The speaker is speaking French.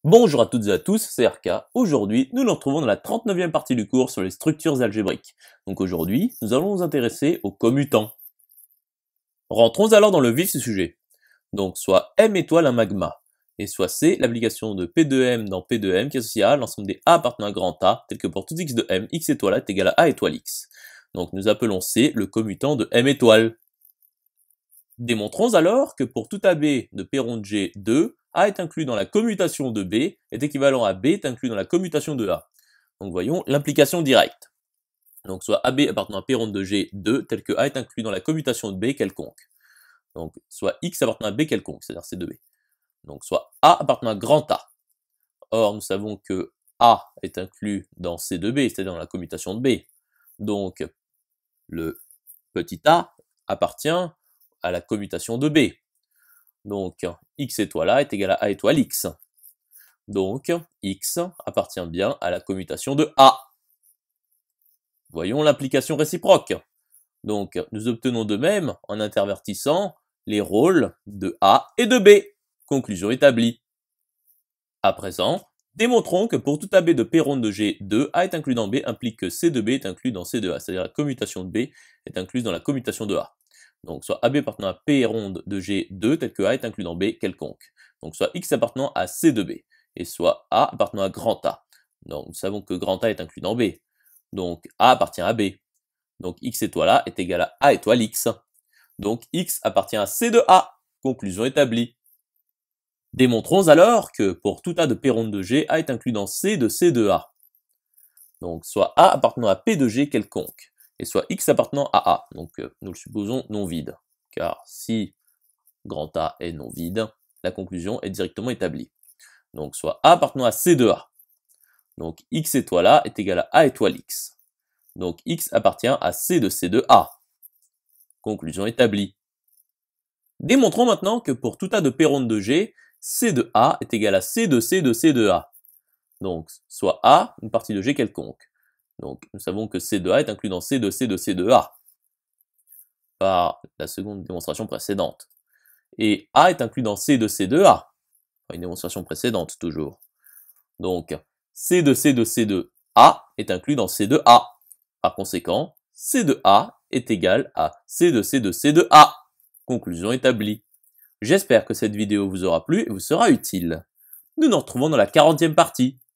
Bonjour à toutes et à tous, c'est RK. Aujourd'hui, nous nous retrouvons dans la 39e partie du cours sur les structures algébriques. Donc aujourd'hui, nous allons nous intéresser aux commutants. Rentrons alors dans le vif du sujet. Donc soit M étoile un magma, et soit C l'application de P de M dans P de M qui est associée à l'ensemble des A appartenant à grand A, tel que pour tout X de M, X étoile A est égal à A étoile X. Donc nous appelons C le commutant de M étoile. Démontrons alors que pour tout AB de P rond de G 2, A est inclus dans la commutation de B est équivalent à B est inclus dans la commutation de A. Donc voyons l'implication directe. Donc soit AB appartenant à P rond de G 2 tel que A est inclus dans la commutation de B quelconque. Donc soit X appartenant à B quelconque, c'est-à-dire C2B. Donc soit A appartenant à grand A. Or nous savons que A est inclus dans C2B, c'est-à-dire dans la commutation de B. Donc le petit a appartient à la commutation de B. Donc, X étoile A est égal à A étoile X. Donc, X appartient bien à la commutation de A. Voyons l'implication réciproque. Donc, nous obtenons de même, en intervertissant, les rôles de A et de B. Conclusion établie. À présent, démontrons que pour tout AB de P rond de G, 2, A est inclus dans B implique que C de B est inclus dans C de A, c'est-à-dire la commutation de B est incluse dans la commutation de A. Donc soit AB appartenant à P ronde de G2 tel que A est inclus dans B quelconque. Donc soit X appartenant à C de B, et soit A appartenant à grand A. Donc nous savons que grand A est inclus dans B. Donc A appartient à B. Donc X étoile A est égal à A étoile X. Donc X appartient à C de A. Conclusion établie. Démontrons alors que pour tout A de P ronde de G, A est inclus dans C de A. Donc soit A appartenant à P de G quelconque, et soit X appartenant à A. Donc nous le supposons non vide, car si grand A est non vide, la conclusion est directement établie. Donc soit A appartenant à C de A. Donc X étoile A est égal à A étoile X. Donc X appartient à C de A. Conclusion établie. Démontrons maintenant que pour tout A de P ronde de G, C de A est égal à C de A. Donc, soit A, une partie de G quelconque. Donc, nous savons que C de A est inclus dans C de A, par la seconde démonstration précédente. Et A est inclus dans C de A, par une démonstration précédente toujours. Donc, C de A est inclus dans C de A. Par conséquent, C de A est égal à C de A. Conclusion établie. J'espère que cette vidéo vous aura plu et vous sera utile. Nous nous retrouvons dans la 40e partie.